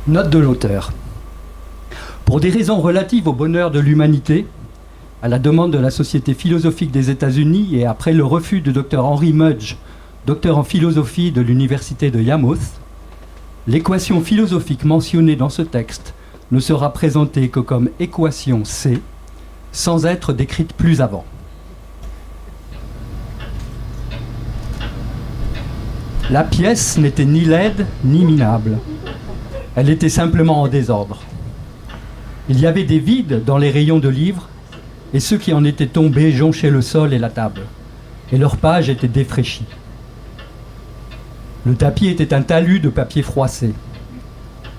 Note de l'auteur. Pour des raisons relatives au bonheur de l'humanité, à la demande de la Société philosophique des États-Unis et après le refus de Dr Henry Mudge, docteur en philosophie de l'université de Yarmouth, l'équation philosophique mentionnée dans ce texte ne sera présentée que comme équation C, sans être décrite plus avant. La pièce n'était ni laide ni minable. Elle était simplement en désordre. Il y avait des vides dans les rayons de livres, et ceux qui en étaient tombés jonchaient le sol et la table, et leurs pages étaient défraîchies. Le tapis était un talus de papier froissé.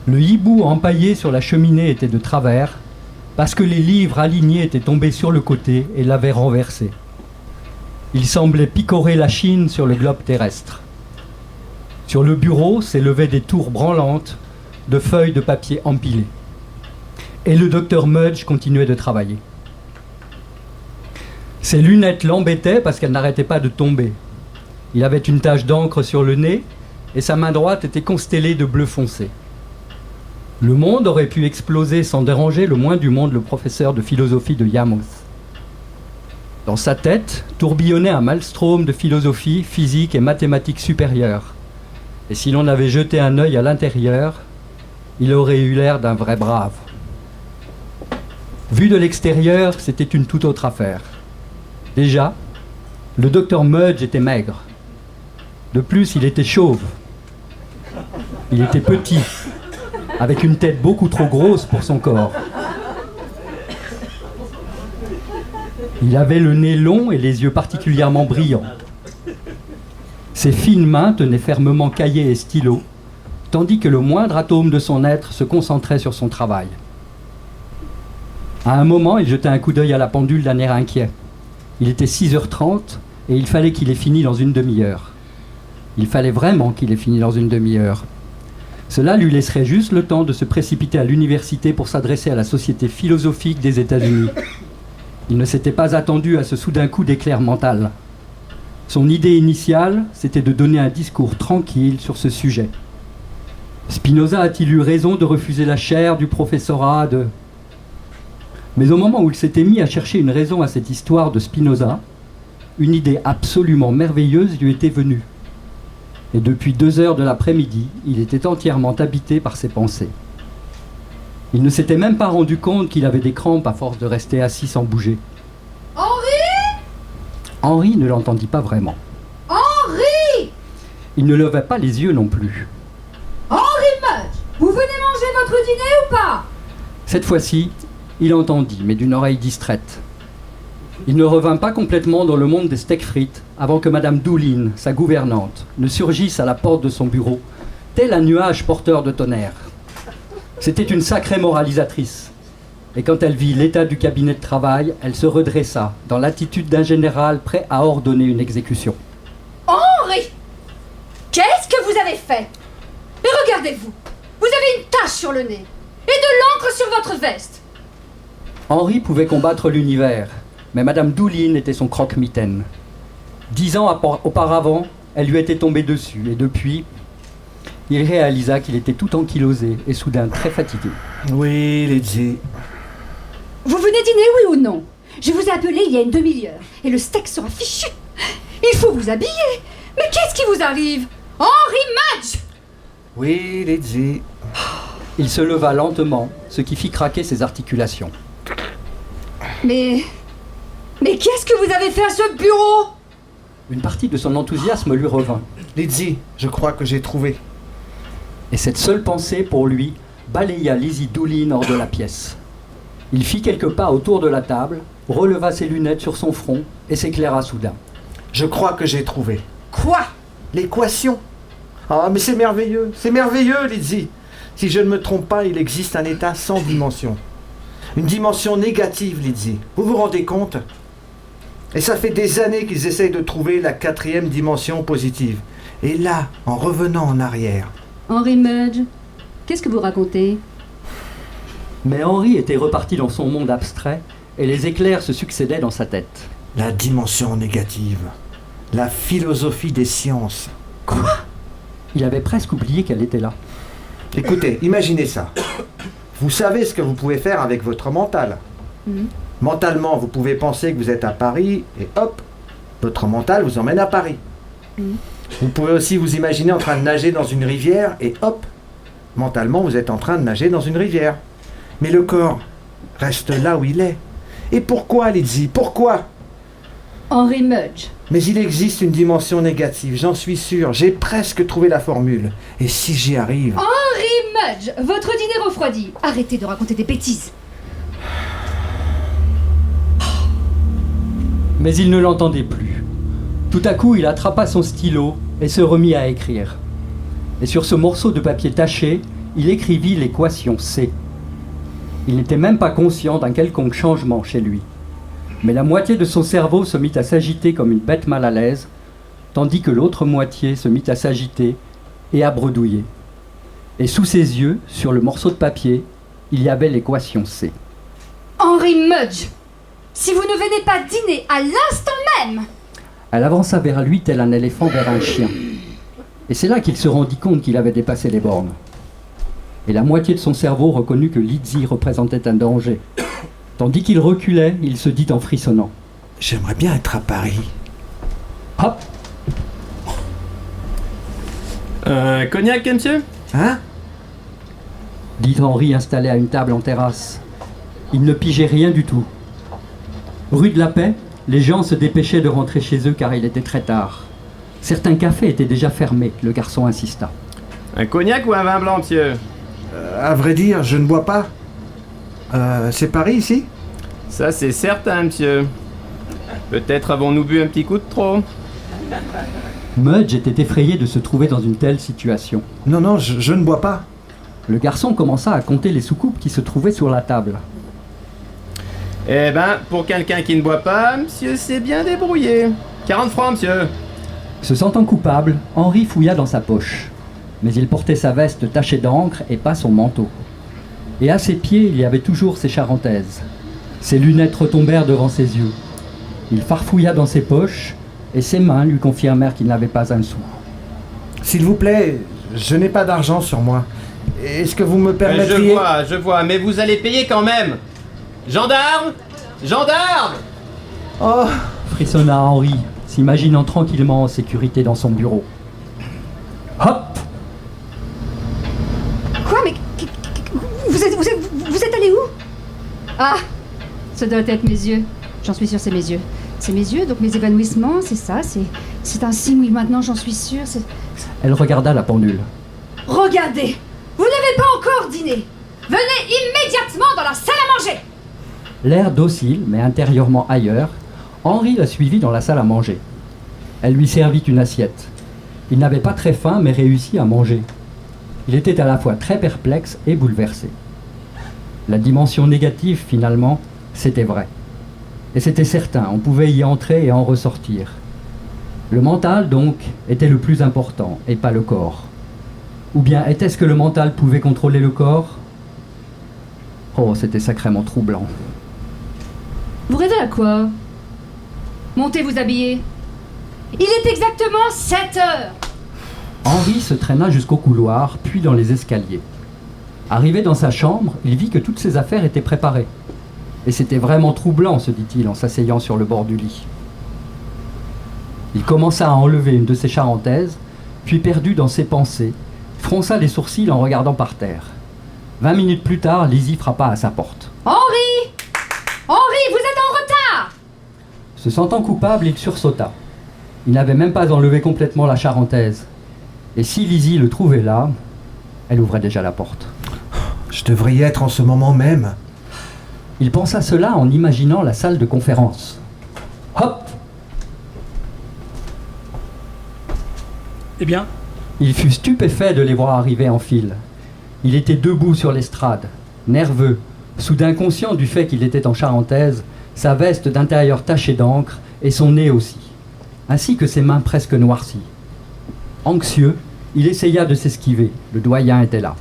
Le hibou empaillé sur la cheminée était de travers, parce que les livres alignés étaient tombés sur le côté et l'avaient renversé. Il semblait picorer la Chine sur le globe terrestre. Sur le bureau s'élevaient des tours branlantes de feuilles de papier empilées. Et le docteur Mudge continuait de travailler. Ses lunettes l'embêtaient parce qu'elles n'arrêtaient pas de tomber. Il avait une tache d'encre sur le nez et sa main droite était constellée de bleu foncé. Le monde aurait pu exploser sans déranger le moins du monde le professeur de philosophie de Yarmouth. Dans sa tête tourbillonnait un maelstrom de philosophie, physique et mathématiques supérieures. Et si l'on avait jeté un œil à l'intérieur, il aurait eu l'air d'un vrai brave. Vu de l'extérieur, c'était une toute autre affaire. Déjà, le docteur Mudge était maigre. De plus, il était chauve. Il était petit, avec une tête beaucoup trop grosse pour son corps. Il avait le nez long et les yeux particulièrement brillants. Ses fines mains tenaient fermement cahier et stylo, tandis que le moindre atome de son être se concentrait sur son travail. À un moment, il jetait un coup d'œil à la pendule d'un air inquiet. Il était 6h30 et il fallait qu'il ait fini dans une demi-heure. Il fallait vraiment qu'il ait fini dans une demi-heure. Cela lui laisserait juste le temps de se précipiter à l'université pour s'adresser à la Société philosophique des États-Unis. Il ne s'était pas attendu à ce soudain coup d'éclair mental. Son idée initiale, c'était de donner un discours tranquille sur ce sujet. Spinoza a-t-il eu raison de refuser la chaire du professorat de... Mais au moment où il s'était mis à chercher une raison à cette histoire de Spinoza, une idée absolument merveilleuse lui était venue. Et depuis 2 heures de l'après-midi, il était entièrement habité par ses pensées. Il ne s'était même pas rendu compte qu'il avait des crampes à force de rester assis sans bouger. Henri ? Henri ne l'entendit pas vraiment. Henri ! Il ne levait pas les yeux non plus. Henri Mudge, vous venez manger votre dîner ou pas ? Cette fois-ci, il entendit, mais d'une oreille distraite. Il ne revint pas complètement dans le monde des steaks frites avant que Madame Doolin, sa gouvernante, ne surgisse à la porte de son bureau, tel un nuage porteur de tonnerre. C'était une sacrée moralisatrice. Et quand elle vit l'état du cabinet de travail, elle se redressa, dans l'attitude d'un général prêt à ordonner une exécution. Henri ! Qu'est-ce que vous avez fait ? Et regardez-vous, vous avez une tache sur le nez et de l'encre sur votre veste. Henri pouvait combattre l'univers, mais Madame Doolin était son croque-mitaine. 10 ans auparavant, elle lui était tombée dessus, et depuis, il réalisa qu'il était tout ankylosé et soudain très fatigué. Oui, Lydie. Vous venez dîner, oui ou non ? Je vous ai appelé il y a une demi-heure, et le steak sera fichu. Il faut vous habiller. Mais qu'est-ce qui vous arrive ? Henri Mudge ! Oui, Lydie. Il se leva lentement, ce qui fit craquer ses articulations. Mais qu'est-ce que vous avez fait à ce bureau ? Une partie de son enthousiasme lui revint. Lydie, je crois que j'ai trouvé. Et cette seule pensée, pour lui, balaya Lizzie Doolin hors de la pièce. Il fit quelques pas autour de la table, releva ses lunettes sur son front et s'éclaira soudain. Je crois que j'ai trouvé. Quoi ? L'équation. Ah, mais c'est merveilleux, Lydie. Si je ne me trompe pas, il existe un état sans dimension. Une dimension négative, Lydie. Vous vous rendez compte ? Et ça fait des années qu'ils essayent de trouver la 4e dimension positive. Et là, en revenant en arrière... Henri Mudge, qu'est-ce que vous racontez ? Mais Henri était reparti dans son monde abstrait et les éclairs se succédaient dans sa tête. La dimension négative. La philosophie des sciences. Quoi ? Il avait presque oublié qu'elle était là. Écoutez, imaginez ça. Vous savez ce que vous pouvez faire avec votre mental. Mentalement, vous pouvez penser que vous êtes à Paris et hop, votre mental vous emmène à Paris. Vous pouvez aussi vous imaginer en train de nager dans une rivière et hop, mentalement vous êtes en train de nager dans une rivière. Mais le corps reste là où il est. Et pourquoi, Lizzie? Pourquoi? Henry Mudge. Mais il existe une dimension négative, j'en suis sûr. J'ai presque trouvé la formule. Et si j'y arrive... Henry Mudge, votre dîner refroidi. Arrêtez de raconter des bêtises. Mais il ne l'entendait plus. Tout à coup, il attrapa son stylo et se remit à écrire. Et sur ce morceau de papier taché, il écrivit l'équation C. Il n'était même pas conscient d'un quelconque changement chez lui. Mais la moitié de son cerveau se mit à s'agiter comme une bête mal à l'aise, tandis que l'autre moitié se mit à s'agiter et à bredouiller. Et sous ses yeux, sur le morceau de papier, il y avait l'équation C. Henry Mudge, si vous ne venez pas dîner à l'instant même... Elle avança vers lui tel un éléphant vers un chien. Et c'est là qu'il se rendit compte qu'il avait dépassé les bornes. Et la moitié de son cerveau reconnut que Lizzie représentait un danger. Tandis qu'il reculait, il se dit en frissonnant. J'aimerais bien être à Paris. Hop! Cognac, monsieur? Hein? Dit Henri installé à une table en terrasse. Il ne pigeait rien du tout. Rue de la Paix, les gens se dépêchaient de rentrer chez eux car il était très tard. Certains cafés étaient déjà fermés, le garçon insista. Un cognac ou un vin blanc, monsieur? À vrai dire, je ne bois pas. C'est Paris, ici? Ça, c'est certain, monsieur. Peut-être avons-nous bu un petit coup de trop. Mudge était effrayé de se trouver dans une telle situation. Non, non, je ne bois pas. Le garçon commença à compter les soucoupes qui se trouvaient sur la table. Eh ben, pour quelqu'un qui ne boit pas, monsieur s'est bien débrouillé. 40 francs, monsieur. Se sentant coupable, Henri fouilla dans sa poche. Mais il portait sa veste tachée d'encre et pas son manteau. Et à ses pieds, il y avait toujours ses charentaises. Ses lunettes retombèrent devant ses yeux. Il farfouilla dans ses poches et ses mains lui confirmèrent qu'il n'avait pas un sou. S'il vous plaît, je n'ai pas d'argent sur moi. Est-ce que vous me permettriez... Je vois, mais vous allez payer quand même. Gendarme! Gendarme! Oh! Frissonna Henri, s'imaginant tranquillement en sécurité dans son bureau. Hop! Quoi, mais... Vous êtes allé où? Ah, ça doit être mes yeux. J'en suis sûre, c'est mes yeux. C'est mes yeux, donc mes évanouissements, c'est ça, c'est un signe, oui, maintenant j'en suis sûre. Elle regarda la pendule. Regardez, vous n'avez pas encore dîné. Venez immédiatement dans la salle à manger. L'air docile, mais intérieurement ailleurs, Henri la suivit dans la salle à manger. Elle lui servit une assiette. Il n'avait pas très faim, mais réussit à manger. Il était à la fois très perplexe et bouleversé. La dimension négative, finalement, c'était vrai. Et c'était certain, on pouvait y entrer et en ressortir. Le mental, donc, était le plus important, et pas le corps. Ou bien était-ce que le mental pouvait contrôler le corps? Oh, c'était sacrément troublant. Vous rêvez à quoi? Montez vous habiller. Il est exactement 7 heures. Henri se traîna jusqu'au couloir, puis dans les escaliers. Arrivé dans sa chambre, il vit que toutes ses affaires étaient préparées. Et c'était vraiment troublant, se dit-il en s'asseyant sur le bord du lit. Il commença à enlever une de ses charentaises, puis perdu dans ses pensées, fronça les sourcils en regardant par terre. 20 minutes plus tard, Lizzie frappa à sa porte. Henri! Henri, vous êtes en retard! Se sentant coupable, il sursauta. Il n'avait même pas enlevé complètement la charentaise. Et si Lizzie le trouvait là, elle ouvrait déjà la porte. Je devrais y être en ce moment même. Il pensa cela en imaginant la salle de conférence. Hop! Eh bien, Il fut stupéfait de les voir arriver en file. Il était debout sur l'estrade, nerveux, soudain conscient du fait qu'il était en charentaise, sa veste d'intérieur tachée d'encre et son nez aussi, ainsi que ses mains presque noircies. Anxieux, il essaya de s'esquiver. Le doyen était là.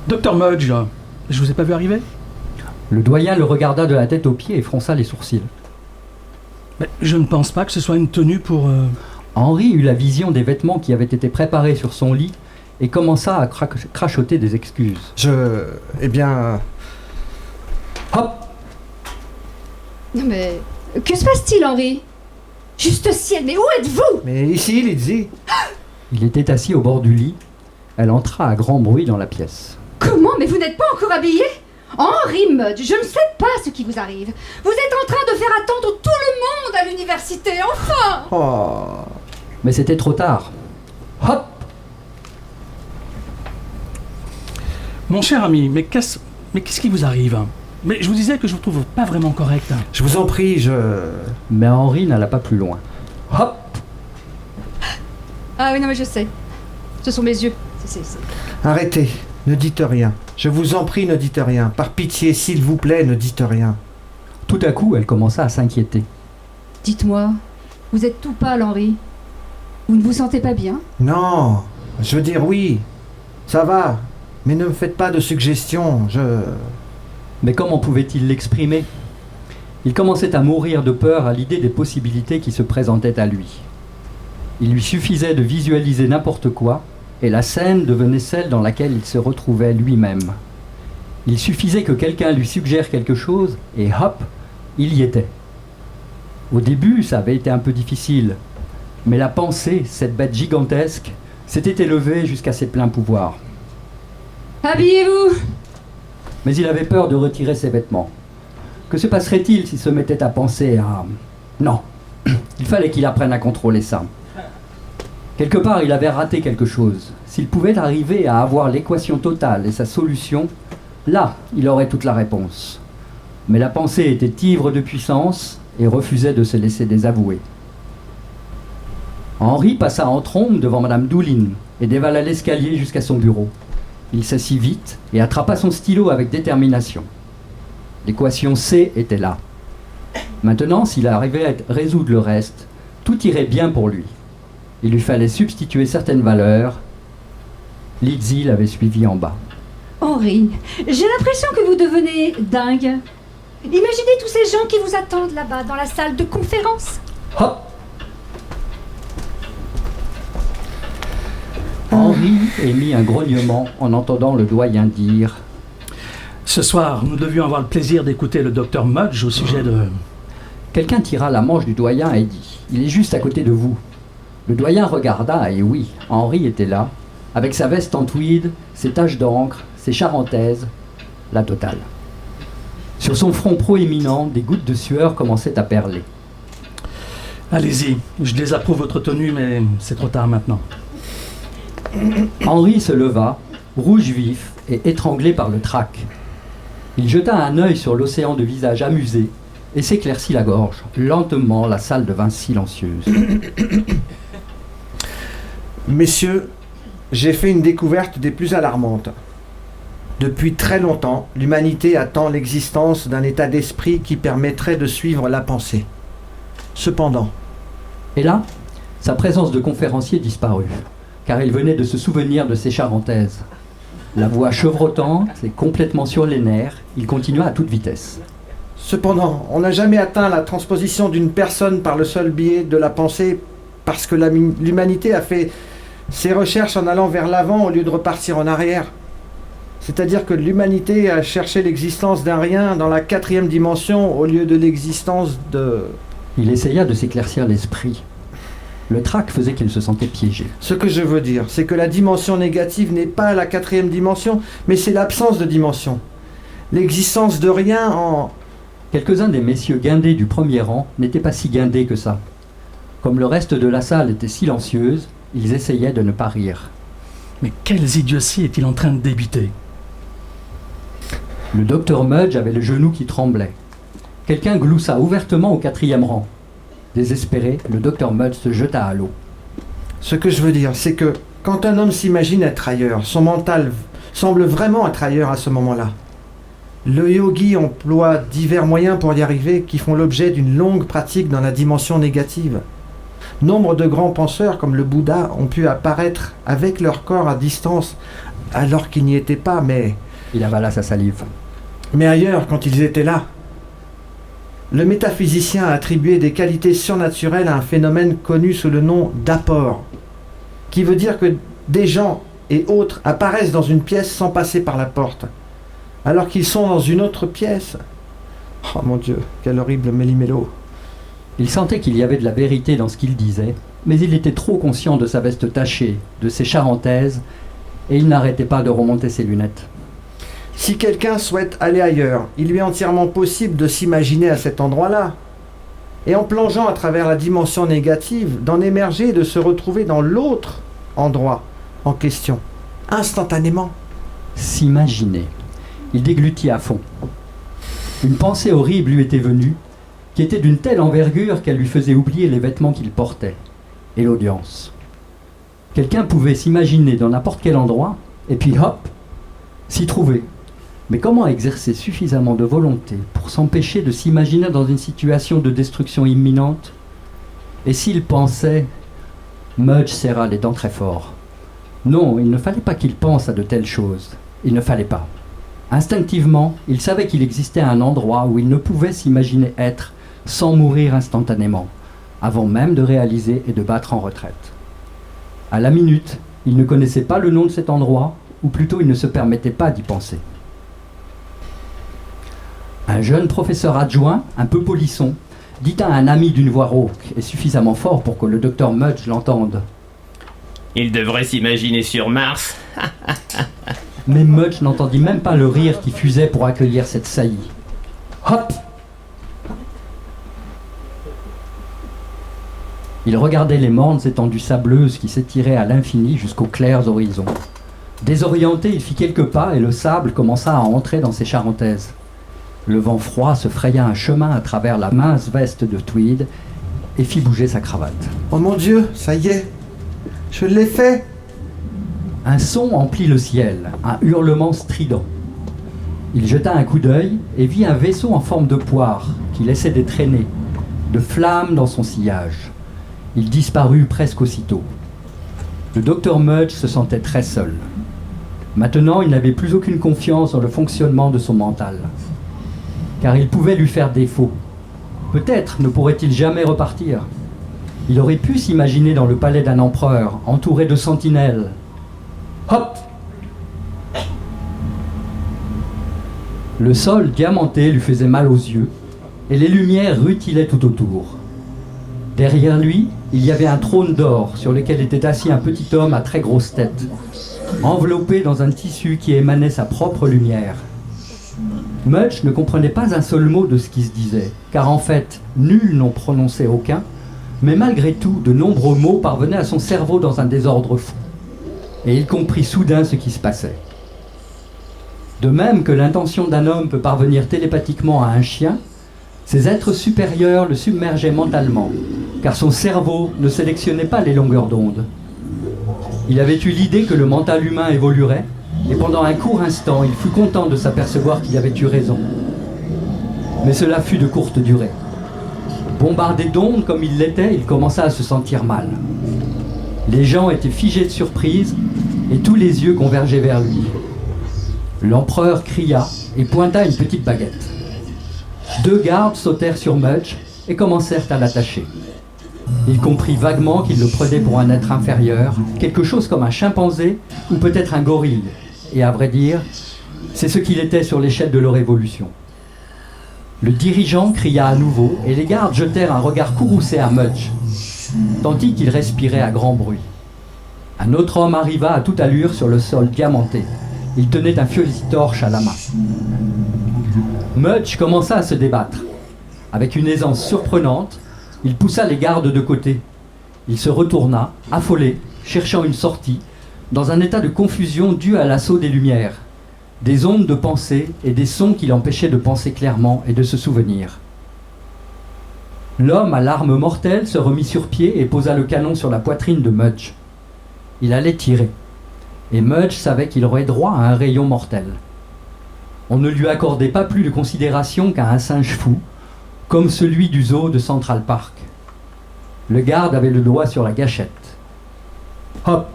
Docteur Mudge, je vous ai pas vu arriver? Le doyen le regarda de la tête aux pieds et fronça les sourcils. Mais je ne pense pas que ce soit une tenue pour... Henri eut la vision des vêtements qui avaient été préparés sur son lit et commença à crachoter des excuses. Eh bien... Hop! Non mais, que se passe-t-il, Henri? Juste ciel, mais où êtes-vous? Mais ici, Lizzie. Il était assis au bord du lit. Elle entra à grand bruit dans la pièce. Comment? Mais vous n'êtes pas encore habillé? Henri Mudge, je ne sais pas ce qui vous arrive. Vous êtes en train de faire attendre tout le monde à l'université, enfin! Oh... Mais c'était trop tard. Hop! Mon cher ami, mais qu'est-ce qui vous arrive? Mais je vous disais que je vous trouve pas vraiment correct. Je vous en prie, Mais Henri n'alla pas plus loin. Hop! Ah oui, non mais je sais. Ce sont mes yeux. C'est... Arrêtez, ne dites rien. Je vous en prie, ne dites rien. Par pitié, s'il vous plaît, ne dites rien. Tout à coup, elle commença à s'inquiéter. Dites-moi, vous êtes tout pâle, Henri. Vous ne vous sentez pas bien? Non, je veux dire oui. Ça va, mais ne me faites pas de suggestions, Mais comment pouvait-il l'exprimer? Il commençait à mourir de peur à l'idée des possibilités qui se présentaient à lui. Il lui suffisait de visualiser n'importe quoi, et la scène devenait celle dans laquelle il se retrouvait lui-même. Il suffisait que quelqu'un lui suggère quelque chose, et hop, il y était. Au début, ça avait été un peu difficile, mais la pensée, cette bête gigantesque, s'était élevée jusqu'à ses pleins pouvoirs. Habillez-vous! Mais il avait peur de retirer ses vêtements. Que se passerait-il s'il se mettait à penser à... Non, il fallait qu'il apprenne à contrôler ça. Quelque part, il avait raté quelque chose. S'il pouvait arriver à avoir l'équation totale et sa solution, là, il aurait toute la réponse. Mais la pensée était ivre de puissance et refusait de se laisser désavouer. Henri passa en trombe devant Madame Doulin et dévala l'escalier jusqu'à son bureau. Il s'assit vite et attrapa son stylo avec détermination. L'équation C était là. Maintenant, s'il arrivait à résoudre le reste, tout irait bien pour lui. Il lui fallait substituer certaines valeurs. Lizzie l'avait suivi en bas. Henri, j'ai l'impression que vous devenez dingue. Imaginez tous ces gens qui vous attendent là-bas dans la salle de conférence. Hop! Henri émit un grognement en entendant le doyen dire « Ce soir, nous devions avoir le plaisir d'écouter le docteur Mudge au sujet de... » Quelqu'un tira la manche du doyen et dit « Il est juste à côté de vous. » Le doyen regarda et oui, Henri était là, avec sa veste en tweed, ses taches d'encre, ses charentaises, la totale. Sur son front proéminent, des gouttes de sueur commençaient à perler. Allez-y, je désapprouve votre tenue, mais c'est trop tard maintenant. Henri se leva, rouge vif et étranglé par le trac. Il jeta un œil sur l'océan de visages amusés et s'éclaircit la gorge. Lentement, la salle devint silencieuse. Messieurs, j'ai fait une découverte des plus alarmantes. Depuis très longtemps, l'humanité attend l'existence d'un état d'esprit qui permettrait de suivre la pensée. Cependant... Et là, sa présence de conférencier disparut, car il venait de se souvenir de ses charentaises. La voix chevrotante et complètement sur les nerfs, il continua à toute vitesse. Cependant, on n'a jamais atteint la transposition d'une personne par le seul biais de la pensée parce que l'humanité a fait ses recherches en allant vers l'avant au lieu de repartir en arrière. C'est-à-dire que l'humanité a cherché l'existence d'un rien dans la 4e dimension au lieu de l'existence de... Il essaya de s'éclaircir l'esprit. Le trac faisait qu'il se sentait piégé. Ce que je veux dire, c'est que la dimension négative n'est pas la 4e dimension, mais c'est l'absence de dimension. L'existence de rien en... Quelques-uns des messieurs guindés du premier rang n'étaient pas si guindés que ça. Comme le reste de la salle était silencieuse, ils essayaient de ne pas rire. Mais quelles idioties est-il en train de débiter? Le docteur Mudge avait le genou qui tremblait. Quelqu'un gloussa ouvertement au 4e rang. Désespéré, le docteur Mudge se jeta à l'eau. Ce que je veux dire, c'est que quand un homme s'imagine être ailleurs, son mental semble vraiment être ailleurs à ce moment-là. Le yogi emploie divers moyens pour y arriver qui font l'objet d'une longue pratique dans la dimension négative. Nombre de grands penseurs comme le Bouddha ont pu apparaître avec leur corps à distance alors qu'ils n'y étaient pas, mais Il avala sa salive. ailleurs quand ils étaient là. Le métaphysicien a attribué des qualités surnaturelles à un phénomène connu sous le nom d'apport, qui veut dire que des gens et autres apparaissent dans une pièce sans passer par la porte, alors qu'ils sont dans une autre pièce. Oh mon Dieu, quel horrible méli-mélo. Il sentait qu'il y avait de la vérité dans ce qu'il disait, mais il était trop conscient de sa veste tachée, de ses charentaises, et il n'arrêtait pas de remonter ses lunettes. Si quelqu'un souhaite aller ailleurs, il lui est entièrement possible de s'imaginer à cet endroit-là. Et en plongeant à travers la dimension négative, d'en émerger et de se retrouver dans l'autre endroit en question, instantanément. S'imaginer. Il déglutit à fond. Une pensée horrible lui était venue, qui était d'une telle envergure qu'elle lui faisait oublier les vêtements qu'il portait, et l'audience. Quelqu'un pouvait s'imaginer dans n'importe quel endroit, et puis hop, s'y trouver. Mais comment exercer suffisamment de volonté pour s'empêcher de s'imaginer dans une situation de destruction imminente? Et s'il pensait, Mudge serra les dents très fort. Non, il ne fallait pas qu'il pense à de telles choses. Il ne fallait pas. Instinctivement, il savait qu'il existait un endroit où il ne pouvait s'imaginer être sans mourir instantanément, avant même de réaliser et de battre en retraite. À la minute, il ne connaissait pas le nom de cet endroit, ou plutôt il ne se permettait pas d'y penser. Un jeune professeur adjoint, un peu polisson, dit à un ami d'une voix rauque et suffisamment fort pour que le docteur Mudge l'entende. Il devrait s'imaginer sur Mars. Mais Mudge n'entendit même pas le rire qui fusait pour accueillir cette saillie. Hop! Il regardait les mornes étendues sableuses qui s'étiraient à l'infini jusqu'aux clairs horizons. Désorienté, il fit quelques pas et le sable commença à entrer dans ses charentaises. Le vent froid se fraya un chemin à travers la mince veste de tweed et fit bouger sa cravate. Oh mon Dieu, ça y est, je l'ai fait. Un son emplit le ciel, un hurlement strident. Il jeta un coup d'œil et vit un vaisseau en forme de poire qui laissait des traînées, de flammes dans son sillage. Il disparut presque aussitôt. Le docteur Mudge se sentait très seul. Maintenant, il n'avait plus aucune confiance dans le fonctionnement de son mental. Car il pouvait lui faire défaut. Peut-être ne pourrait-il jamais repartir. Il aurait pu s'imaginer dans le palais d'un empereur, entouré de sentinelles. Hop! Le sol diamanté lui faisait mal aux yeux, et les lumières rutilaient tout autour. Derrière lui, il y avait un trône d'or sur lequel était assis un petit homme à très grosse tête, enveloppé dans un tissu qui émanait sa propre lumière. Mudge ne comprenait pas un seul mot de ce qui se disait, car en fait, nul n'en prononçait aucun, mais malgré tout, de nombreux mots parvenaient à son cerveau dans un désordre fou. Et il comprit soudain ce qui se passait. De même que l'intention d'un homme peut parvenir télépathiquement à un chien, ces êtres supérieurs le submergeaient mentalement, car son cerveau ne sélectionnait pas les longueurs d'onde. Il avait eu l'idée que le mental humain évoluerait, et pendant un court instant, il fut content de s'apercevoir qu'il avait eu raison. Mais cela fut de courte durée. Bombardé d'ondes comme il l'était, il commença à se sentir mal. Les gens étaient figés de surprise, et tous les yeux convergeaient vers lui. L'empereur cria et pointa une petite baguette. 2 gardes sautèrent sur Mudge et commencèrent à l'attacher. Il comprit vaguement qu'il le prenait pour un être inférieur, quelque chose comme un chimpanzé ou peut-être un gorille. Et à vrai dire, c'est ce qu'il était sur l'échelle de leur évolution. Le dirigeant cria à nouveau et les gardes jetèrent un regard courroucé à Mudge, tandis qu'il respirait à grand bruit. Un autre homme arriva à toute allure sur le sol diamanté. Il tenait un fusil-torche à la main. Mudge commença à se débattre. Avec une aisance surprenante, il poussa les gardes de côté. Il se retourna, affolé, cherchant une sortie, dans un état de confusion dû à l'assaut des lumières, des ondes de pensée et des sons qui l'empêchaient de penser clairement et de se souvenir. L'homme à l'arme mortelle se remit sur pied et posa le canon sur la poitrine de Mudge. Il allait tirer, et Mudge savait qu'il aurait droit à un rayon mortel. On ne lui accordait pas plus de considération qu'à un singe fou, comme celui du zoo de Central Park. Le garde avait le doigt sur la gâchette. Hop!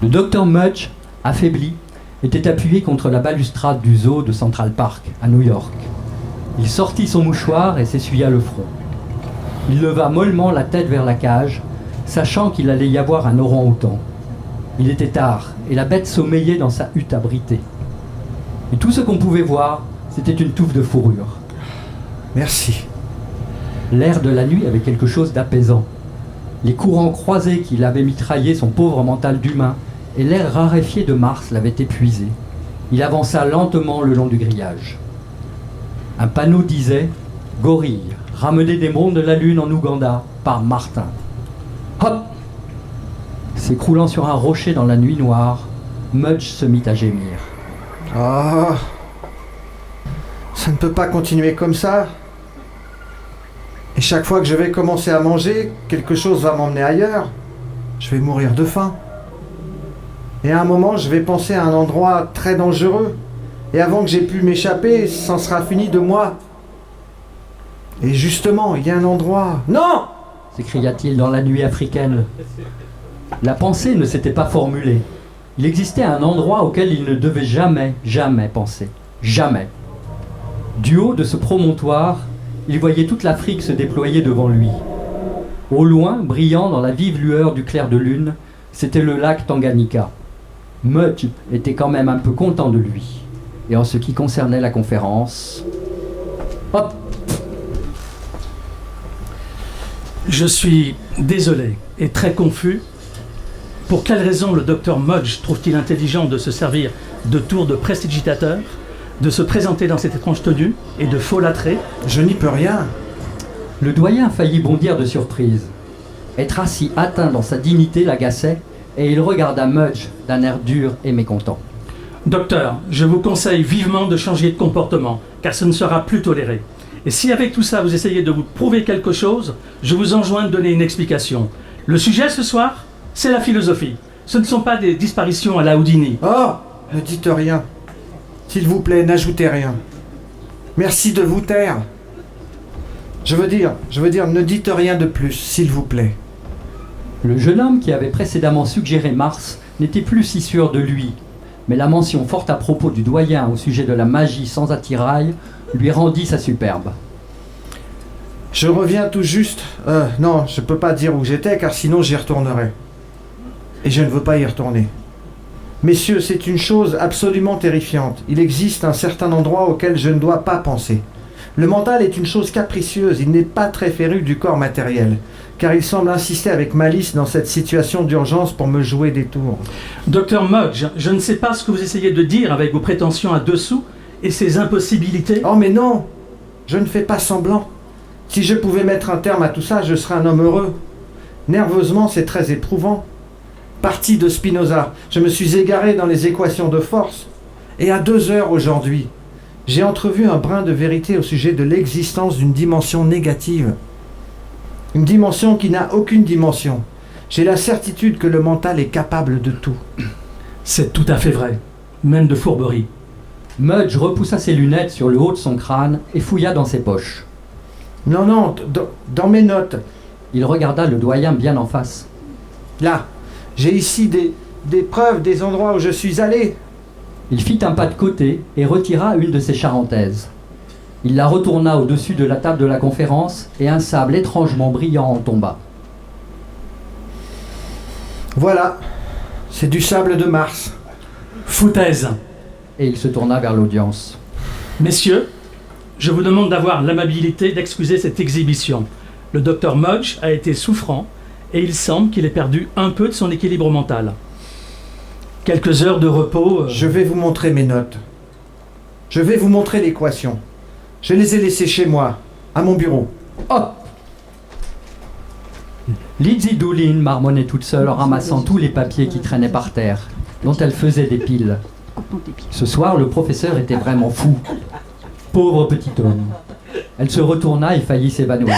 Le docteur Mudge, affaibli, était appuyé contre la balustrade du zoo de Central Park, à New York. Il sortit son mouchoir et s'essuya le front. Il leva mollement la tête vers la cage, sachant qu'il allait y avoir un orang-outan. Il était tard, et la bête sommeillait dans sa hutte abritée. Et tout ce qu'on pouvait voir, c'était une touffe de fourrure. Merci. L'air de la nuit avait quelque chose d'apaisant. Les courants croisés qui l'avaient mitraillé son pauvre mental d'humain, et l'air raréfié de Mars l'avaient épuisé. Il avança lentement le long du grillage. Un panneau disait « Gorille, ramené des mondes de la Lune en Ouganda par Martin ». Hop! S'écroulant sur un rocher dans la nuit noire, Mudge se mit à gémir. Ah, ça ne peut pas continuer comme ça. Et chaque fois que je vais commencer à manger, quelque chose va m'emmener ailleurs. Je vais mourir de faim. Et à un moment, je vais penser à un endroit très dangereux. Et avant que j'ai pu m'échapper, c'en sera fini de moi. Et justement, il y a un endroit... Non! S'écria-t-il dans la nuit africaine. La pensée ne s'était pas formulée. Il existait un endroit auquel il ne devait jamais penser. Jamais. Du haut de ce promontoire, il voyait toute l'Afrique se déployer devant lui. Au loin, brillant dans la vive lueur du clair de lune, c'était le lac Tanganyika. Mudge était quand même un peu content de lui. Et en ce qui concernait la conférence... Hop! Je suis désolé et très confus. Pour quelle raison le docteur Mudge trouve-t-il intelligent de se servir de tours de prestidigitateur, de se présenter dans cette étrange tenue et de folâtrer? Je n'y peux rien. Le doyen faillit bondir de surprise. Être assis atteint dans sa dignité l'agaçait, et il regarda Mudge d'un air dur et mécontent. Docteur, je vous conseille vivement de changer de comportement, car ce ne sera plus toléré. Et si avec tout ça vous essayez de vous prouver quelque chose, je vous enjoins de donner une explication. Le sujet ce soir, c'est la philosophie. Ce ne sont pas des disparitions à la Houdini. Oh, ne dites rien. S'il vous plaît, n'ajoutez rien. Merci de vous taire. Je veux dire, ne dites rien de plus, s'il vous plaît. Le jeune homme qui avait précédemment suggéré Mars n'était plus si sûr de lui, mais la mention forte à propos du doyen au sujet de la magie sans attirail lui rendit sa superbe. Je reviens tout juste... non, je peux pas dire où j'étais, car sinon j'y retournerais. Et je ne veux pas y retourner. Messieurs, c'est une chose absolument terrifiante. Il existe un certain endroit auquel je ne dois pas penser. Le mental est une chose capricieuse, il n'est pas très féru du corps matériel, car il semble insister avec malice dans cette situation d'urgence pour me jouer des tours. Docteur Mudge, je ne sais pas ce que vous essayez de dire avec vos prétentions à dessous et ces impossibilités. Oh mais non, je ne fais pas semblant. Si je pouvais mettre un terme à tout ça, je serais un homme heureux. Nerveusement, c'est très éprouvant. Parti de Spinoza, je me suis égaré dans les équations de force. Et à 2 heures aujourd'hui, j'ai entrevu un brin de vérité au sujet de l'existence d'une dimension négative. Une dimension qui n'a aucune dimension. J'ai la certitude que le mental est capable de tout. C'est tout à fait vrai, même de fourberie. Mudge repoussa ses lunettes sur le haut de son crâne et fouilla dans ses poches. Non, dans mes notes. Il regarda le doyen bien en face. Là, j'ai ici des preuves des endroits où je suis allé. Il fit un pas de côté et retira une de ses charentaises. Il la retourna au-dessus de la table de la conférence et un sable étrangement brillant en tomba. Voilà, c'est du sable de Mars. Foutaise. Et il se tourna vers l'audience. Messieurs, je vous demande d'avoir l'amabilité d'excuser cette exhibition. Le docteur Mudge a été souffrant et il semble qu'il ait perdu un peu de son équilibre mental. Quelques heures de repos... Je vais vous montrer mes notes. Je vais vous montrer l'équation. Je les ai laissées chez moi, à mon bureau. Hop! Lizzie Doolin marmonnait toute seule en ramassant tous les papiers qui traînaient par terre, dont elle faisait des piles. Ce soir, le professeur était vraiment fou. Pauvre petit homme. Elle se retourna et faillit s'évanouir.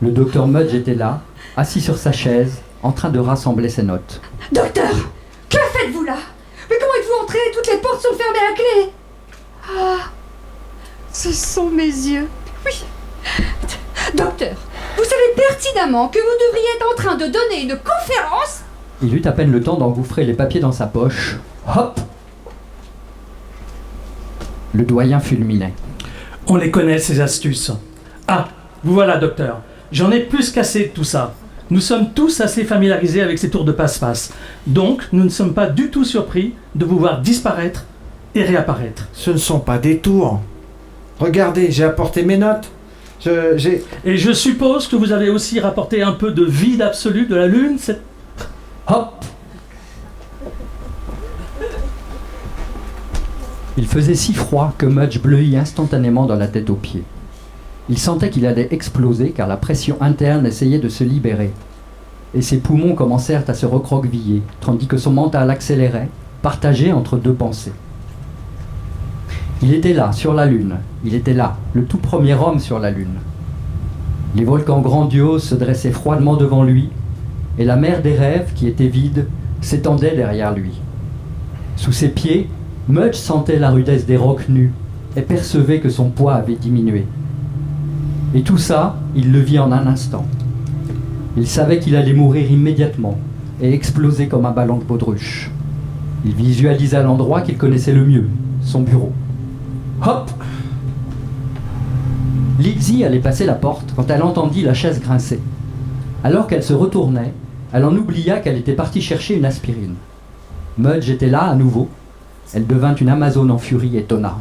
Le docteur Mudge était là, assis sur sa chaise, en train de rassembler ses notes. Docteur, que faites-vous là? Mais comment êtes-vous entré? Toutes les portes sont fermées à clé. Ah, ce sont mes yeux. Oui. Docteur, vous savez pertinemment que vous devriez être en train de donner une conférence. Il eut à peine le temps d'engouffrer les papiers dans sa poche. Hop! Le doyen fulminait. On les connaît, ces astuces. Ah, vous voilà, docteur. J'en ai plus qu'assez de tout ça. Nous sommes tous assez familiarisés avec ces tours de passe-passe. Donc, nous ne sommes pas du tout surpris de vous voir disparaître et réapparaître. Ce ne sont pas des tours. Regardez, j'ai apporté mes notes. Et je suppose que vous avez aussi rapporté un peu de vide absolu de la Lune, Hop! Il faisait si froid que Mudge bleuit instantanément dans la tête aux pieds. Il sentait qu'il allait exploser car la pression interne essayait de se libérer. Et ses poumons commencèrent à se recroqueviller, tandis que son mental accélérait, partagé entre deux pensées. Il était là, sur la Lune. Il était là, le tout premier homme sur la Lune. Les volcans grandioses se dressaient froidement devant lui, et la mer des rêves, qui était vide, s'étendait derrière lui. Sous ses pieds, Mudge sentait la rudesse des rocs nus et percevait que son poids avait diminué. Et tout ça, il le vit en un instant. Il savait qu'il allait mourir immédiatement et exploser comme un ballon de baudruche. Il visualisa l'endroit qu'il connaissait le mieux, son bureau. Hop! Lizzie allait passer la porte quand elle entendit la chaise grincer. Alors qu'elle se retournait, elle en oublia qu'elle était partie chercher une aspirine. Mudge était là à nouveau. Elle devint une Amazone en furie et tonna.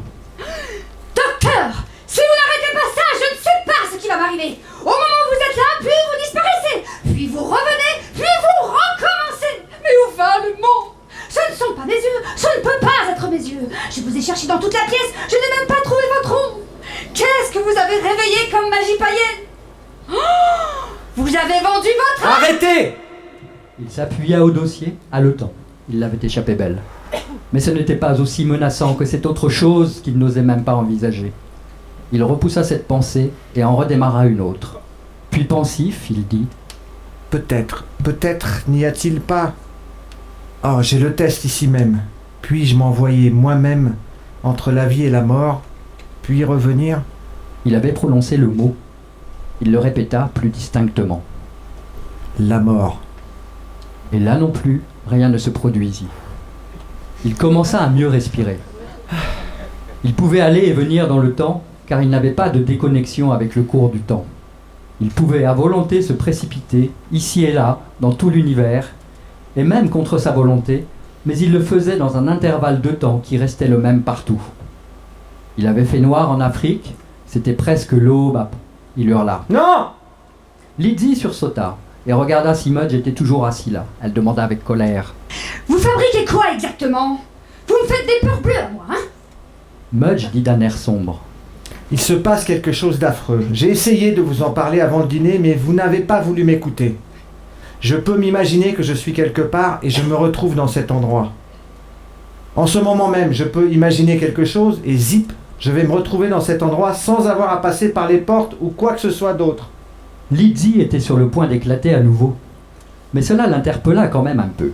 Docteur, si vous n'arrêtez pas ça, je ne sais pas ce qui va m'arriver. Au moment où vous êtes là, puis vous disparaissez, puis vous revenez, puis vous recommencez. Mais où va le monde? Ce ne sont pas mes yeux, ce ne peut pas être mes yeux. Je vous ai cherché dans toute la pièce, je n'ai même pas trouvé votre ombre. Qu'est-ce que vous avez réveillé comme magie païenne? Oh, vous avez vendu votre âme. Arrêtez! Il s'appuya au dossier, haletant. Il l'avait échappé belle. Mais ce n'était pas aussi menaçant que cette autre chose qu'il n'osait même pas envisager. Il repoussa cette pensée et en redémarra une autre. Puis pensif, il dit « Peut-être n'y a-t-il pas... Oh, j'ai le test ici même. Puis-je m'envoyer moi-même entre la vie et la mort, puis revenir ?» Il avait prononcé le mot. Il le répéta plus distinctement. La mort. Et là non plus, rien ne se produisit. Il commença à mieux respirer. Il pouvait aller et venir dans le temps, car il n'avait pas de déconnexion avec le cours du temps. Il pouvait à volonté se précipiter, ici et là, dans tout l'univers, et même contre sa volonté, mais il le faisait dans un intervalle de temps qui restait le même partout. Il avait fait noir en Afrique, c'était presque l'aube. Il hurla. Non! Lizzie sursauta et regarda si Mudge était toujours assis là. Elle demanda avec colère. Vous fabriquez quoi exactement? Vous me faites des peurs bleues à moi, hein? Mudge dit d'un air sombre. Il se passe quelque chose d'affreux. J'ai essayé de vous en parler avant le dîner, mais vous n'avez pas voulu m'écouter. Je peux m'imaginer que je suis quelque part et je me retrouve dans cet endroit. En ce moment même, je peux imaginer quelque chose et zip, je vais me retrouver dans cet endroit sans avoir à passer par les portes ou quoi que ce soit d'autre. Lizzie était sur le point d'éclater à nouveau. Mais cela l'interpella quand même un peu.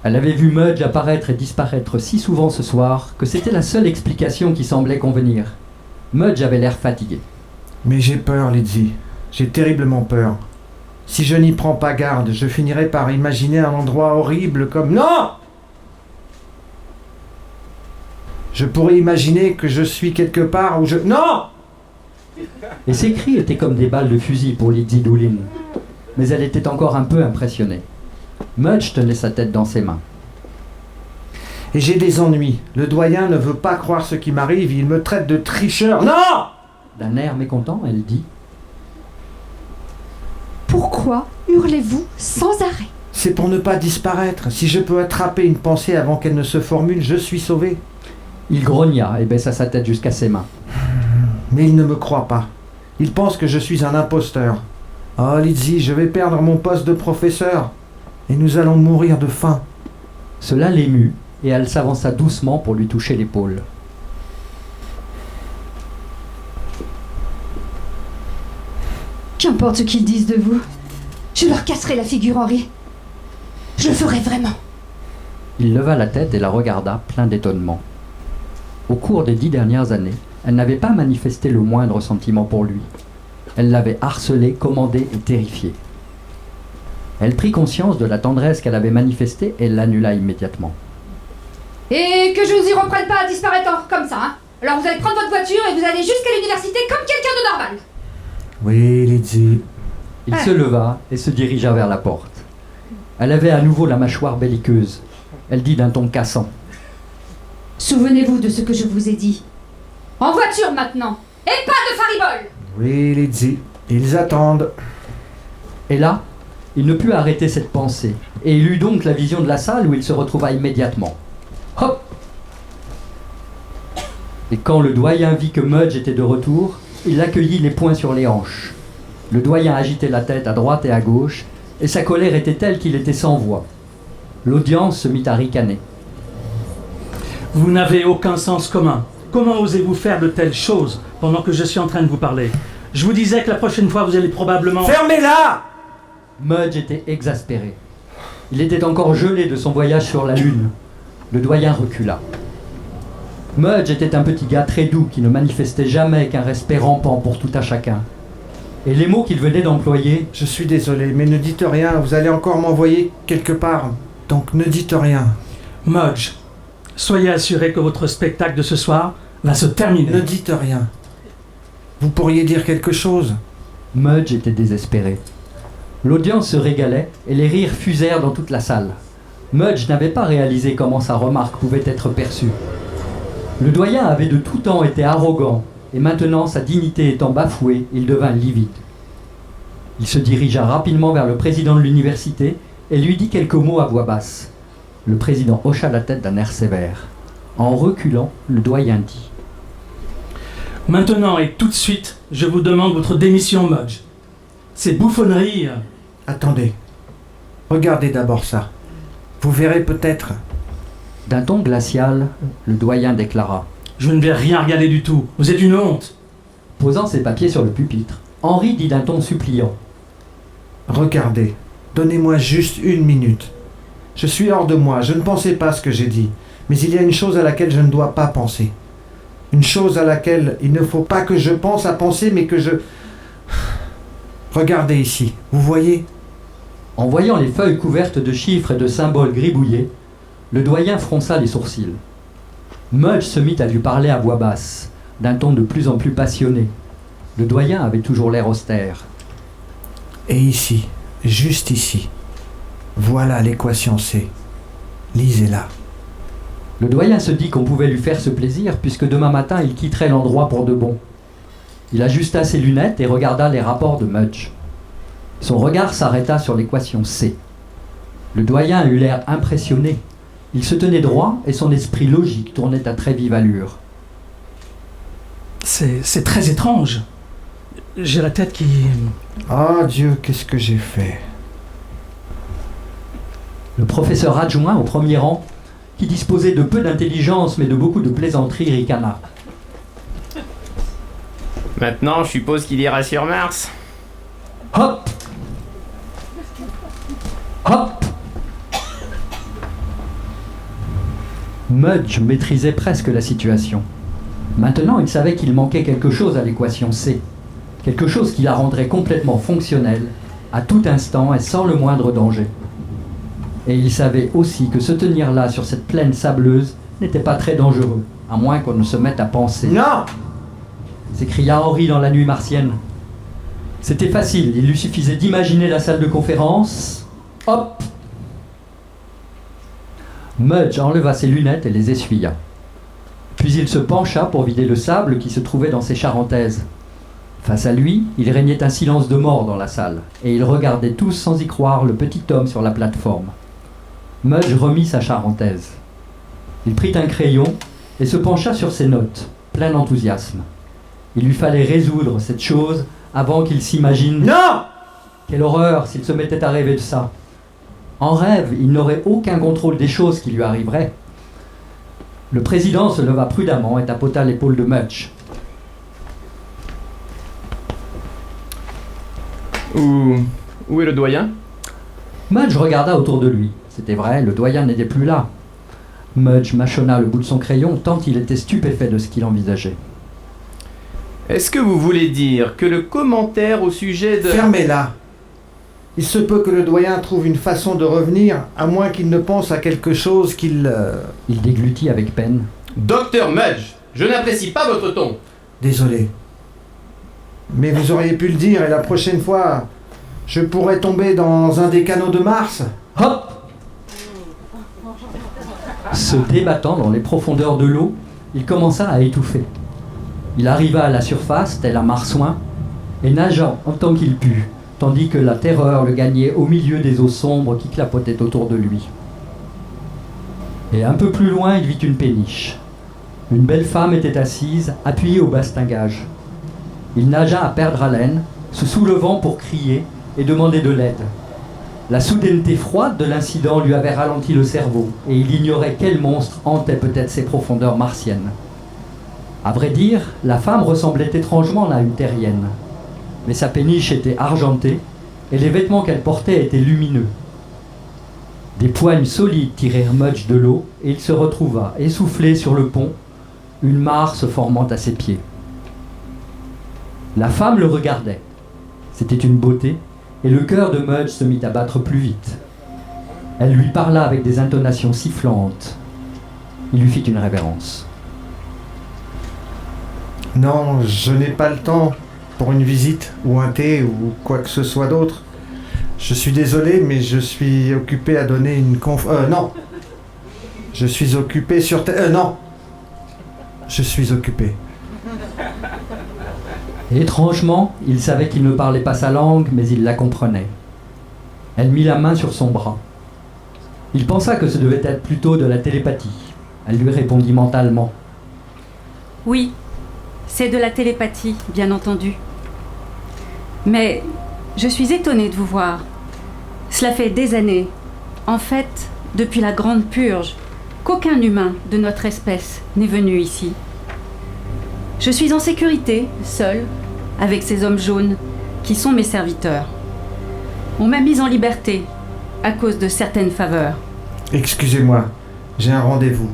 Elle avait vu Mudge apparaître et disparaître si souvent ce soir que c'était la seule explication qui semblait convenir. Mudge avait l'air fatigué. Mais j'ai peur, Lizzie. J'ai terriblement peur. Si je n'y prends pas garde, je finirai par imaginer un endroit horrible comme... Non! Je pourrais imaginer que je suis quelque part où je... Non! Et ses cris étaient comme des balles de fusil pour Lizzie Doolin. Mais elle était encore un peu impressionnée. Mudge tenait sa tête dans ses mains. Et j'ai des ennuis. Le doyen ne veut pas croire ce qui m'arrive, il me traite de tricheur. Non! D'un air mécontent, elle dit. Pourquoi hurlez-vous sans arrêt? C'est pour ne pas disparaître. Si je peux attraper une pensée avant qu'elle ne se formule, je suis sauvé. Il grogna et baissa sa tête jusqu'à ses mains. Mais il ne me croit pas. Il pense que je suis un imposteur. Oh Lizzie, je vais perdre mon poste de professeur. Et nous allons mourir de faim. Cela l'émut et elle s'avança doucement pour lui toucher l'épaule. Qu'importe ce qu'ils disent de vous. Je leur casserai la figure, Henri. Je le ferai vraiment. Il leva la tête et la regarda, plein d'étonnement. Au cours des 10 dernières années, elle n'avait pas manifesté le moindre sentiment pour lui. Elle l'avait harcelé, commandé et terrifié. Elle prit conscience de la tendresse qu'elle avait manifestée et l'annula immédiatement. Et que je vous y reprenne pas à disparaître comme ça, hein. Alors vous allez prendre votre voiture et vous allez jusqu'à l'université comme quelqu'un de normal. Oui, Lizzie. Il se leva et se dirigea vers la porte. Elle avait à nouveau la mâchoire belliqueuse. Elle dit d'un ton cassant. Souvenez-vous de ce que je vous ai dit. En voiture maintenant. Et pas de faribole. Oui, Lizzie, ils attendent. Et là, il ne put arrêter cette pensée, et il eut donc la vision de la salle où il se retrouva immédiatement. Hop! Et quand le doyen vit que Mudge était de retour, il l'accueillit les poings sur les hanches. Le doyen agitait la tête à droite et à gauche, et sa colère était telle qu'il était sans voix. L'audience se mit à ricaner. Vous n'avez aucun sens commun. Comment osez-vous faire de telles choses pendant que je suis en train de vous parler? Je vous disais que la prochaine fois, vous allez probablement... Fermez-la! Mudge était exaspéré. Il était encore gelé de son voyage sur la Lune. Le doyen recula. Mudge était un petit gars très doux qui ne manifestait jamais qu'un respect rampant pour tout à chacun. Et les mots qu'il venait d'employer... Je suis désolé, mais ne dites rien, vous allez encore m'envoyer quelque part. Donc ne dites rien. Mudge, soyez assuré que votre spectacle de ce soir va se terminer. Ne dites rien. Vous pourriez dire quelque chose. Mudge était désespéré. L'audience se régalait et les rires fusèrent dans toute la salle. Mudge n'avait pas réalisé comment sa remarque pouvait être perçue. Le doyen avait de tout temps été arrogant, et maintenant, sa dignité étant bafouée, il devint livide. Il se dirigea rapidement vers le président de l'université et lui dit quelques mots à voix basse. Le président hocha la tête d'un air sévère. En reculant, le doyen dit « Maintenant et tout de suite, je vous demande votre démission, Mudge. Ces bouffonneries... Attendez. Regardez d'abord ça. Vous verrez peut-être... » D'un ton glacial, le doyen déclara. Je ne vais rien regarder du tout. Vous êtes une honte. Posant ses papiers sur le pupitre, Henri dit d'un ton suppliant. Regardez. Donnez-moi juste 1 minute. Je suis hors de moi, je ne pensais pas ce que j'ai dit. Mais il y a une chose à laquelle je ne dois pas penser. Une chose à laquelle il ne faut pas que je pense à penser, mais que je... Regardez ici, vous voyez? En voyant les feuilles couvertes de chiffres et de symboles gribouillés, le doyen fronça les sourcils. Mudge se mit à lui parler à voix basse, d'un ton de plus en plus passionné. Le doyen avait toujours l'air austère. Et ici, juste ici, voilà l'équation C. Lisez-la. Le doyen se dit qu'on pouvait lui faire ce plaisir puisque demain matin il quitterait l'endroit pour de bon. Il ajusta ses lunettes et regarda les rapports de Mudge. Son regard s'arrêta sur l'équation C. Le doyen eut l'air impressionné. Il se tenait droit et son esprit logique tournait à très vive allure. C'est très étrange. J'ai la tête qui... Ah Dieu, qu'est-ce que j'ai fait? Le professeur adjoint au premier rang, qui disposait de peu d'intelligence mais de beaucoup de plaisanterie, ricana. Maintenant, je suppose qu'il ira sur Mars. Hop! Hop! Mudge maîtrisait presque la situation. Maintenant, il savait qu'il manquait quelque chose à l'équation C. Quelque chose qui la rendrait complètement fonctionnelle, à tout instant et sans le moindre danger. Et il savait aussi que se tenir là sur cette plaine sableuse n'était pas très dangereux, à moins qu'on ne se mette à penser. Non! S'écria Henri dans la nuit martienne. C'était facile, il lui suffisait d'imaginer la salle de conférence. Hop! Mudge enleva ses lunettes et les essuya. Puis il se pencha pour vider le sable qui se trouvait dans ses charentaises. Face à lui, il régnait un silence de mort dans la salle, et ils regardaient tous sans y croire le petit homme sur la plateforme. Mudge remit sa charentaise. Il prit un crayon et se pencha sur ses notes, plein d'enthousiasme. Il lui fallait résoudre cette chose avant qu'il s'imagine... Non! Quelle horreur s'il se mettait à rêver de ça! En rêve, il n'aurait aucun contrôle des choses qui lui arriveraient. Le président se leva prudemment et tapota l'épaule de Mudge. Où est le doyen? Mudge regarda autour de lui. C'était vrai, le doyen n'était plus là. Mudge mâchonna le bout de son crayon tant il était stupéfait de ce qu'il envisageait. Est-ce que vous voulez dire que le commentaire au sujet de... Fermez-la. Il se peut que le doyen trouve une façon de revenir, à moins qu'il ne pense à quelque chose qu'il... Il déglutit avec peine. Docteur Mudge, je n'apprécie pas votre ton. Désolé. Mais vous auriez pu le dire, et la prochaine fois, Je pourrais tomber dans un des canaux de Mars. Hop! Se débattant dans les profondeurs de l'eau, il commença à étouffer. Il arriva à la surface, tel un marsouin, et nagea en tant qu'il put, tandis que la terreur le gagnait au milieu des eaux sombres qui clapotaient autour de lui. Et un peu plus loin, il vit une péniche. Une belle femme était assise, appuyée au bastingage. Il nagea à perdre haleine, se soulevant pour crier et demander de l'aide. La soudaineté froide de l'incident lui avait ralenti le cerveau, et il ignorait quel monstre hantait peut-être ces profondeurs martiennes. À vrai dire, la femme ressemblait étrangement à une terrienne. Mais sa péniche était argentée, et les vêtements qu'elle portait étaient lumineux. Des poignes solides tirèrent Mudge de l'eau, et il se retrouva, essoufflé sur le pont, une mare se formant à ses pieds. La femme le regardait. C'était une beauté, et le cœur de Mudge se mit à battre plus vite. Elle lui parla avec des intonations sifflantes. Il lui fit une révérence. Non, je n'ai pas le temps pour une visite, ou un thé, ou quoi que ce soit d'autre. Je suis désolé, mais je suis occupé à donner une non. Je suis occupé sur... non. Je suis occupé. Étrangement, il savait qu'il ne parlait pas sa langue, mais il la comprenait. Elle mit la main sur son bras. Il pensa que ce devait être plutôt de la télépathie. Elle lui répondit mentalement. Oui, c'est de la télépathie, bien entendu. Mais je suis étonnée de vous voir. Cela fait des années, en fait, depuis la Grande Purge, qu'aucun humain de notre espèce n'est venu ici. Je suis en sécurité, seule, avec ces hommes jaunes, qui sont mes serviteurs. On m'a mise en liberté, à cause de certaines faveurs. Excusez-moi, j'ai un rendez-vous.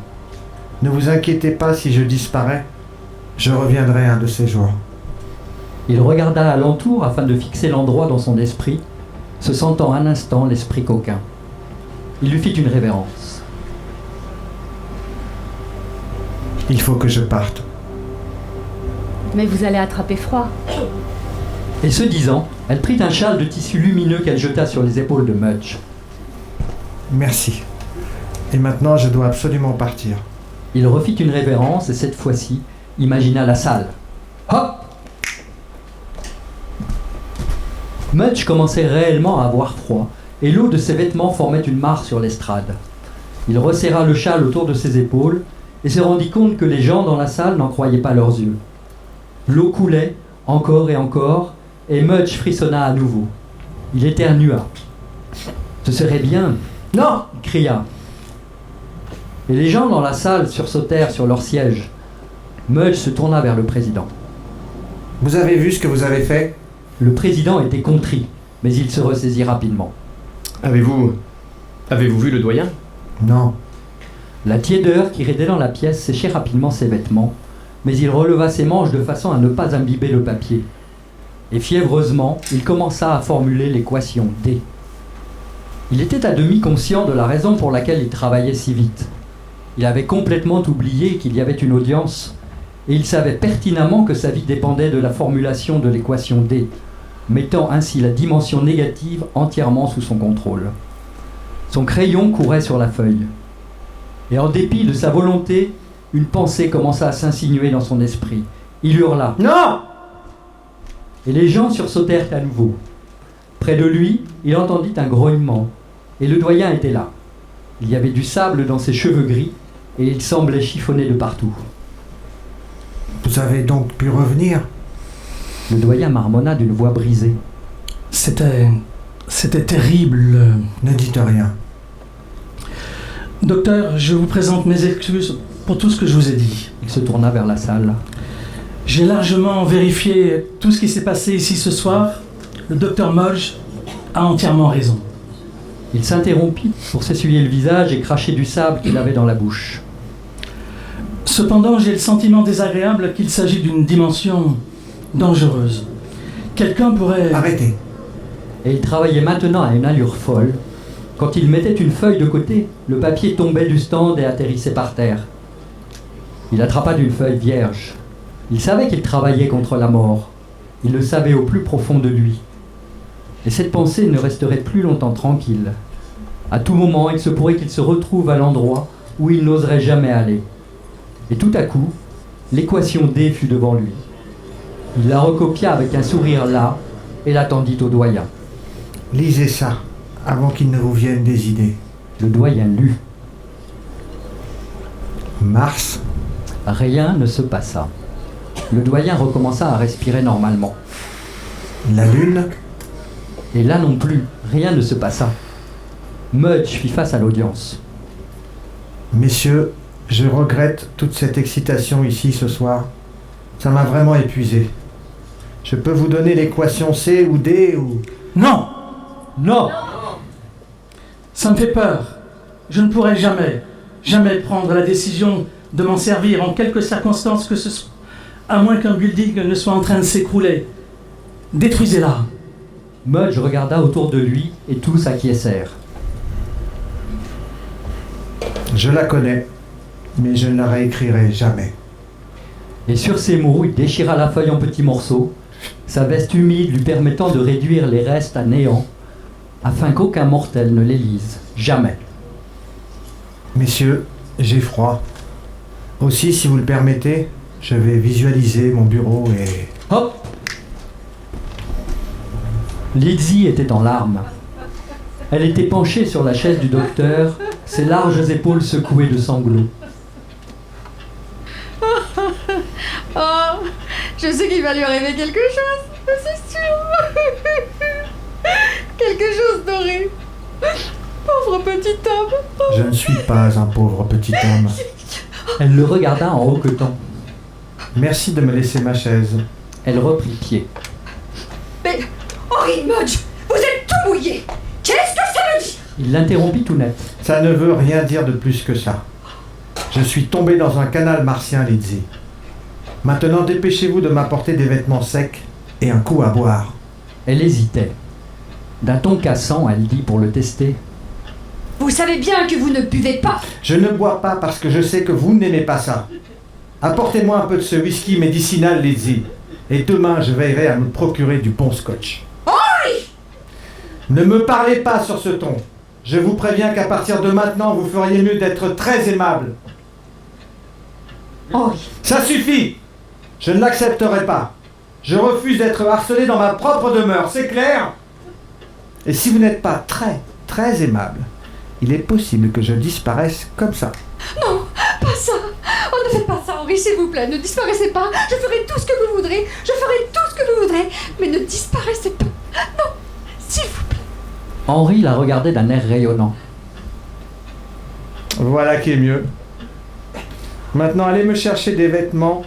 Ne vous inquiétez pas si je disparais. Je reviendrai un de ces jours. Il regarda alentour afin de fixer l'endroit dans son esprit, se sentant un instant l'esprit coquin. Il lui fit une révérence. Il faut que je parte. Mais vous allez attraper froid. Et ce disant, elle prit un châle de tissu lumineux qu'elle jeta sur les épaules de Mudge. Merci. Et maintenant, je dois absolument partir. Il refit une révérence et cette fois-ci, imagina la salle. Hop! Mudge commençait réellement à avoir froid, et l'eau de ses vêtements formait une mare sur l'estrade. Il resserra le châle autour de ses épaules et se rendit compte que les gens dans la salle n'en croyaient pas leurs yeux. L'eau coulait, encore, et Mudge frissonna à nouveau. Il éternua. Ce serait bien. Non! Cria. Et les gens dans la salle sursautèrent sur leur siège. Mudge se tourna vers le président. Vous avez vu ce que vous avez fait? Le président était contrit, mais il se ressaisit rapidement. Avez-vous vu le doyen? Non. La tiédeur qui régnait dans la pièce séchait rapidement ses vêtements, mais il releva ses manches de façon à ne pas imbiber le papier. Et fiévreusement, il commença à formuler l'équation D. Il était à demi conscient de la raison pour laquelle il travaillait si vite. Il avait complètement oublié qu'il y avait une audience, et il savait pertinemment que sa vie dépendait de la formulation de l'équation D, mettant ainsi la dimension négative entièrement sous son contrôle. Son crayon courait sur la feuille. Et en dépit de sa volonté, une pensée commença à s'insinuer dans son esprit. Il hurla « Non !» Et les gens sursautèrent à nouveau. Près de lui, il entendit un grognement, et le doyen était là. Il y avait du sable dans ses cheveux gris, et il semblait chiffonné de partout. Vous avez donc pu revenir? Le doyen marmonna d'une voix brisée. C'était terrible. Ne dites rien. Docteur, je vous présente mes excuses pour tout ce que je vous ai dit. Il se tourna vers la salle. J'ai largement vérifié tout ce qui s'est passé ici ce soir. Le docteur Mudge a entièrement raison. Il s'interrompit pour s'essuyer le visage et cracher du sable qu'il avait dans la bouche. Cependant, j'ai le sentiment désagréable qu'il s'agit d'une dimension dangereuse. Quelqu'un pourrait... Arrêtez. Et il travaillait maintenant à une allure folle. Quand il mettait une feuille de côté, le papier tombait du stand et atterrissait par terre. Il attrapa d'une feuille vierge. Il savait qu'il travaillait contre la mort. Il le savait au plus profond de lui. Et cette pensée ne resterait plus longtemps tranquille. À tout moment, il se pourrait qu'il se retrouve à l'endroit où il n'oserait jamais aller. Et tout à coup, l'équation D fut devant lui. Il la recopia avec un sourire las et la tendit au doyen. Lisez ça, avant qu'il ne vous vienne des idées. Le doyen lut. Mars, Rien ne se passa. Le doyen recommença à respirer normalement. la Lune, Et là non plus, rien ne se passa. Mudge fit face à l'audience. messieurs, je regrette toute cette excitation ici ce soir. Ça m'a vraiment épuisé. Je peux vous donner l'équation C ou D ou... Non! Non! Ça me fait peur. Je ne pourrai jamais prendre la décision de m'en servir en quelque circonstance que ce soit, à moins qu'un building ne soit en train de s'écrouler. Détruisez-la. Mudge regarda autour de lui et tous acquiescèrent. Je la connais, mais je ne la réécrirai jamais. Et sur ces mots, il déchira la feuille en petits morceaux, sa veste humide lui permettant de réduire les restes à néant, afin qu'aucun mortel ne les lise. Jamais. Messieurs, j'ai froid. Aussi, si vous le permettez, je vais visualiser mon bureau et... Hop! Lizzie était en larmes. Elle était penchée sur la chaise du docteur, ses larges épaules secouées de sanglots. Oh, je sais qu'il va lui arriver quelque chose, c'est sûr. Quelque chose d'horrible. Pauvre petit homme. Je ne suis pas un pauvre petit homme. Elle le regarda en hoquetant. Merci de me laisser ma chaise. Elle reprit pied. Mais, Henry Mudge, vous êtes tout mouillé. Qu'est-ce que ça veut dire? Il l'interrompit tout net. Ça ne veut rien dire de plus que ça. Je suis tombé dans un canal martien, Lizzie. Maintenant, dépêchez-vous de m'apporter des vêtements secs et un coup à boire. Elle hésitait. D'un ton cassant, elle dit pour le tester. Vous savez bien que vous ne buvez pas. Je ne bois pas parce que je sais que vous n'aimez pas ça. Apportez-moi un peu de ce whisky médicinal, Lizzie. Et demain, je veillerai à me procurer du bon scotch. Ne me parlez pas sur ce ton. Je vous préviens qu'à partir de maintenant, vous feriez mieux d'être très aimable. Henry, Ça suffit! Je ne l'accepterai pas. Je refuse d'être harcelé dans ma propre demeure, c'est clair? Et si vous n'êtes pas très aimable, il est possible que je disparaisse comme ça. non, pas ça. Oh, ne faites pas ça, Henry, s'il vous plaît. Ne disparaissez pas. Je ferai tout ce que vous voudrez. Je ferai tout ce que vous voudrez. Mais ne disparaissez pas. Non, s'il vous plaît. Henri la regardait d'un air rayonnant. Voilà qui est mieux. Maintenant, allez me chercher des vêtements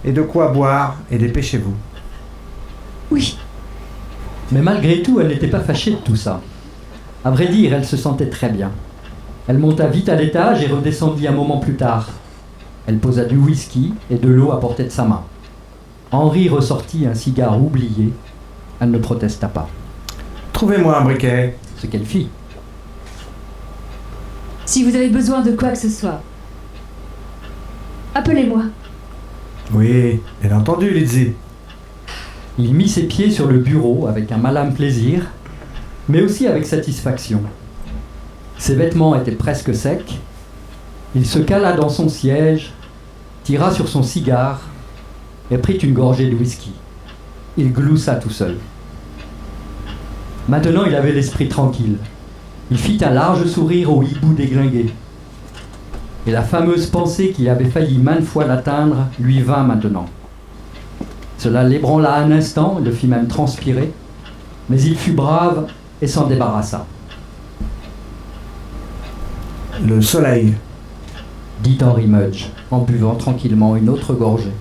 et de quoi boire et dépêchez-vous. Oui. Mais malgré tout, elle n'était pas fâchée de tout ça. À vrai dire, elle se sentait très bien. Elle monta vite à l'étage et redescendit un moment plus tard. Elle posa du whisky et de l'eau à portée de sa main. Henri ressortit un cigare oublié. Elle ne protesta pas. Trouvez-moi un briquet. Ce qu'elle fit. Si vous avez besoin de quoi que ce soit, appelez-moi. Oui, bien entendu, Lizzie. Il mit ses pieds sur le bureau avec un malin plaisir, mais aussi avec satisfaction. Ses vêtements étaient presque secs. Il se cala dans son siège, tira sur son cigare et prit une gorgée de whisky. Il gloussa tout seul. Maintenant, il avait l'esprit tranquille. Il fit un large sourire au hibou déglingué. Et la fameuse pensée qui avait failli maintes fois l'atteindre lui vint maintenant. Cela l'ébranla un instant, le fit même transpirer, mais il fut brave et s'en débarrassa. Le soleil. Dit Henry Mudge, en buvant tranquillement une autre gorgée.